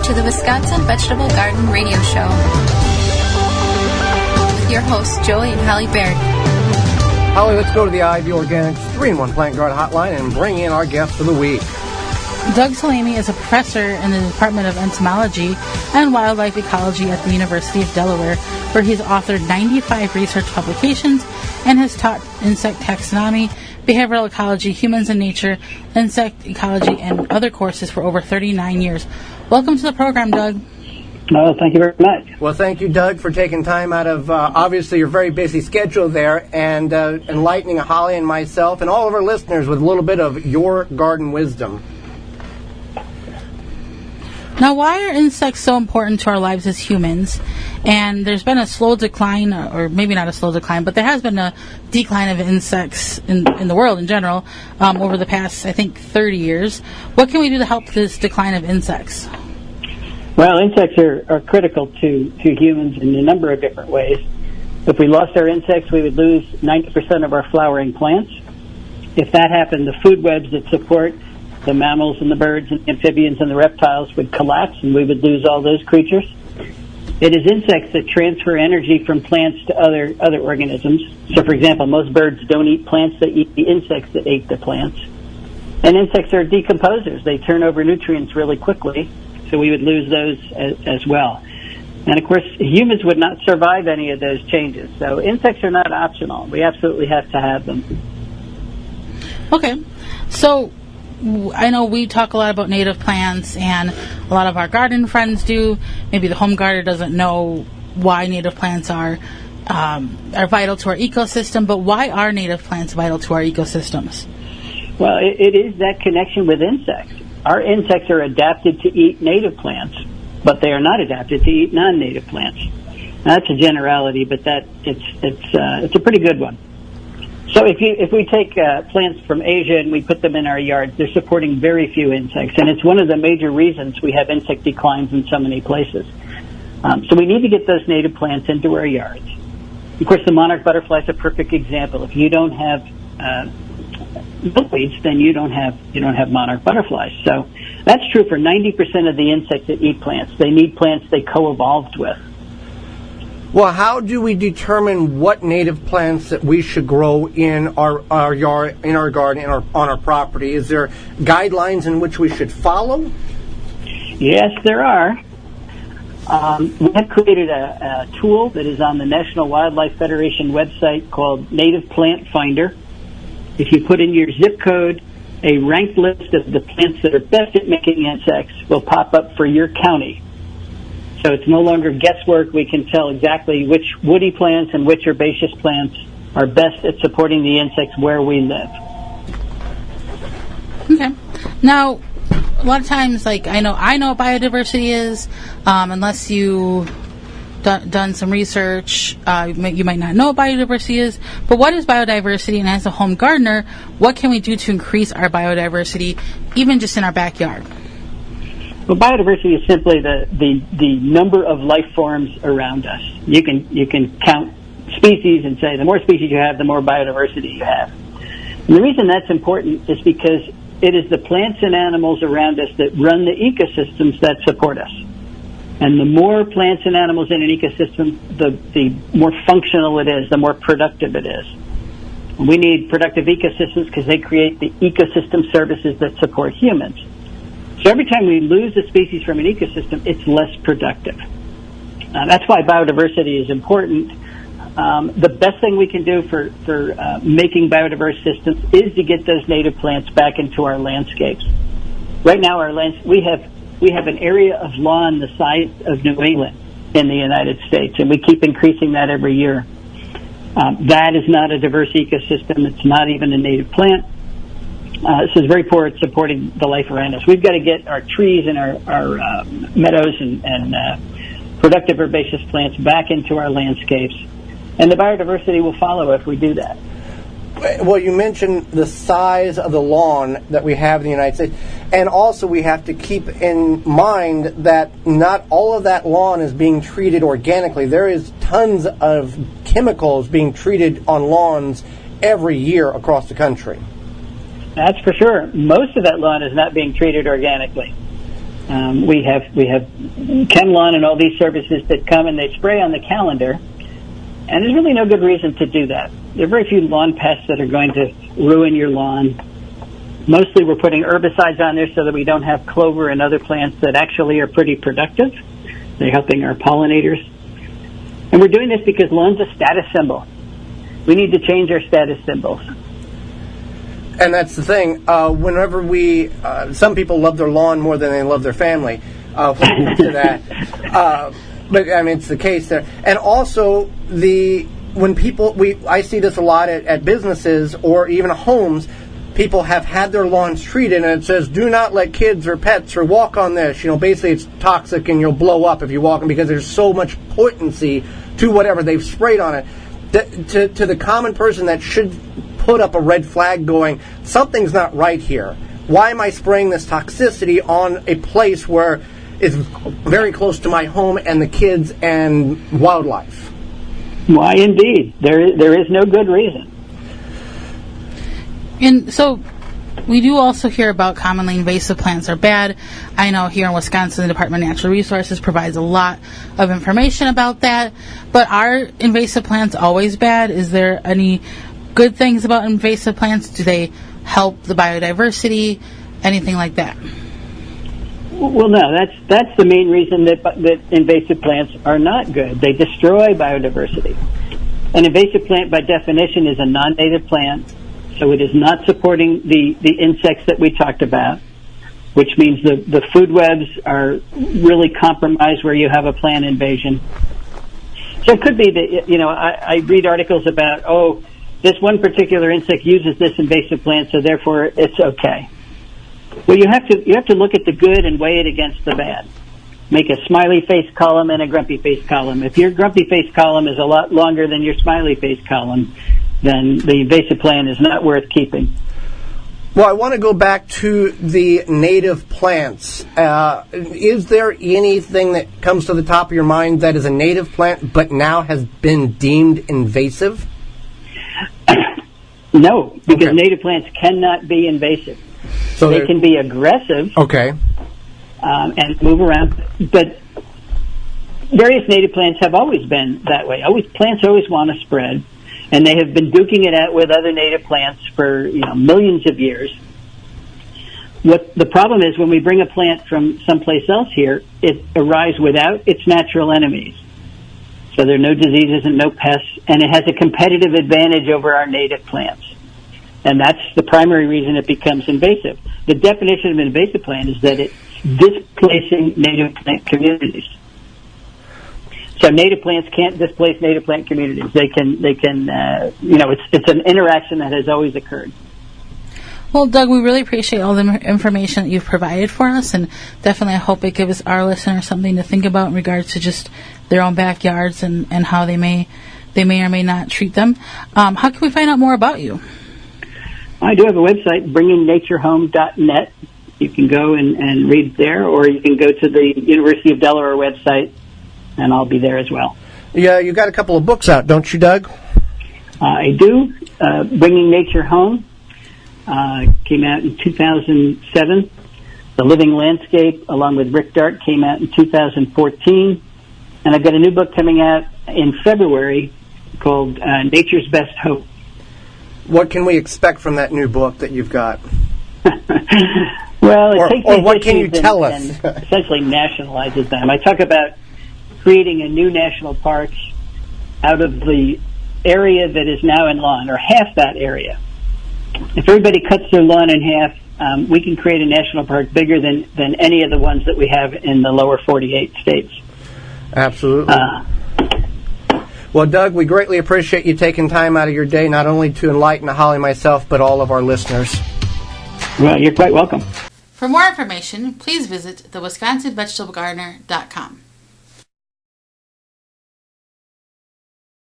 to the Wisconsin Vegetable Garden Radio Show with your hosts, Joey and Holly Baird. Holly, let's go to the IV Organics 3-in-1 Plant Garden Hotline and bring in our guest of the week. Doug Tallamy is a professor in the Department of Entomology and Wildlife Ecology at the University of Delaware, where he's authored 95 research publications and has taught insect taxonomy, behavioral ecology, humans and nature, insect ecology, and other courses for over 39 years. Welcome to the program, Doug. Oh, thank you very much. Well, thank you, Doug, for taking time out of, obviously, your very busy schedule there and enlightening Holly and myself and all of our listeners with a little bit of your garden wisdom. Now, why are insects so important to our lives as humans? And there's been a slow decline, or maybe not a slow decline, but there has been a decline of insects in the world in general over the past, I think, 30 years. What can we do to help this decline of insects? Well, insects are critical to humans in a number of different ways. If we lost our insects, we would lose 90% of our flowering plants. If that happened, the food webs that support the mammals and the birds and the amphibians and the reptiles would collapse, and we would lose all those creatures. It is insects that transfer energy from plants to other organisms. So, for example, most birds don't eat plants, they eat the insects that ate the plants. And insects are decomposers. They turn over nutrients really quickly, so we would lose those as well. And, of course, humans would not survive any of those changes. So insects are not optional. We absolutely have to have them. Okay. So I know we talk a lot about native plants, and a lot of our garden friends do. Maybe the home gardener doesn't know why native plants are vital to our ecosystem, but why are native plants vital to our ecosystems? Well, it is that connection with insects. Our insects are adapted to eat native plants, but they are not adapted to eat non-native plants. Now, that's a generality, but it's a pretty good one. So if we take plants from Asia and we put them in our yards, they're supporting very few insects, and it's one of the major reasons we have insect declines in so many places. So we need to get those native plants into our yards. Of course, the monarch butterfly is a perfect example. If you don't have milkweeds, then you don't have monarch butterflies. So that's true for 90% of the insects that eat plants. They need plants they co-evolved with. Well, how do we determine what native plants that we should grow in our yard, in our garden, on our property? Is there guidelines in which we should follow? Yes, there are. We have created a tool that is on the National Wildlife Federation website called Native Plant Finder. If you put in your zip code, a ranked list of the plants that are best at making insects will pop up for your county. So it's no longer guesswork. We can tell exactly which woody plants and which herbaceous plants are best at supporting the insects where we live. Okay. Now, a lot of times, like I know what biodiversity is, unless you done some research, you might not know what biodiversity is. But what is biodiversity? And as a home gardener, what can we do to increase our biodiversity, even just in our backyard? Well, biodiversity is simply the number of life forms around us. You can count species and say the more species you have, the more biodiversity you have. And the reason that's important is because it is the plants and animals around us that run the ecosystems that support us. And the more plants and animals in an ecosystem, the more functional it is, the more productive it is. We need productive ecosystems because they create the ecosystem services that support humans. So every time we lose a species from an ecosystem, it's less productive. That's why biodiversity is important. The best thing we can do for making biodiverse systems is to get those native plants back into our landscapes. Right now, we have an area of lawn the size of New England in the United States, and we keep increasing that every year. That is not a diverse ecosystem. It's not even a native plant. This is very poor at supporting the life around us. We've got to get our trees and our meadows and productive herbaceous plants back into our landscapes, and the biodiversity will follow if we do that. Well, you mentioned the size of the lawn that we have in the United States, and also we have to keep in mind that not all of that lawn is being treated organically. There is tons of chemicals being treated on lawns every year across the country. That's for sure. Most of that lawn is not being treated organically. We have ChemLawn and all these services that come and they spray on the calendar, and there's really no good reason to do that. There are very few lawn pests that are going to ruin your lawn. Mostly we're putting herbicides on there so that we don't have clover and other plants that actually are pretty productive. They're helping our pollinators. And we're doing this because lawn's a status symbol. We need to change our status symbols. And that's the thing. Whenever some people love their lawn more than they love their family. When it comes to that, but I mean it's the case there. And also I see this a lot at businesses or even homes. People have had their lawns treated, and it says, "Do not let kids or pets or walk on this." Basically it's toxic and you'll blow up if you walk on because there's so much potency to whatever they've sprayed on it. To the common person that should put up a red flag going, something's not right here. Why am I spraying this toxicity on a place where it's very close to my home and the kids and wildlife? Why indeed? There is no good reason. And so we do also hear about commonly invasive plants are bad. I know here in Wisconsin, the Department of Natural Resources provides a lot of information about that. But are invasive plants always bad? Is there any good things about invasive plants? Do they help the biodiversity? Anything like that? Well, no. That's the main reason that invasive plants are not good. They destroy biodiversity. An invasive plant, by definition, is a non-native plant. So it is not supporting the insects that we talked about, which means the food webs are really compromised where you have a plant invasion. So it could be that, I read articles about, this one particular insect uses this invasive plant, so therefore it's okay. Well, you have to look at the good and weigh it against the bad. Make a smiley face column and a grumpy face column. If your grumpy face column is a lot longer than your smiley face column, then the invasive plant is not worth keeping. Well, I want to go back to the native plants. Is there anything that comes to the top of your mind that is a native plant but now has been deemed invasive? No, because native plants cannot be invasive. So they can be aggressive and move around, but various native plants have always been that way. Plants always want to spread. And they have been duking it out with other native plants for millions of years. What the problem is, when we bring a plant from someplace else here, it arrives without its natural enemies. So there are no diseases and no pests, and it has a competitive advantage over our native plants. And that's the primary reason it becomes invasive. The definition of an invasive plant is that it's displacing native plant communities. So native plants can't displace native plant communities. They can. It's an interaction that has always occurred. Well, Doug, we really appreciate all the information that you've provided for us, and definitely I hope it gives our listeners something to think about in regards to just their own backyards and how they may or may not treat them. How can we find out more about you? I do have a website, bringingnaturehome.net. You can go and read there, or you can go to the University of Delaware website, and I'll be there as well. Yeah, you got a couple of books out, don't you, Doug? I do. Bringing Nature Home came out in 2007. The Living Landscape, along with Rick Dart, came out in 2014. And I've got a new book coming out in February called Nature's Best Hope. What can we expect from that new book that you've got? Well, it takes or what can you tell us? And essentially nationalizes them. I talk about creating a new national park out of the area that is now in lawn, or half that area. If everybody cuts their lawn in half, we can create a national park bigger than any of the ones that we have in the lower 48 states. Absolutely. Well, Doug, we greatly appreciate you taking time out of your day, not only to enlighten Holly, myself, but all of our listeners. Well, you're quite welcome. For more information, please visit thewisconsinvegetablegardener.com.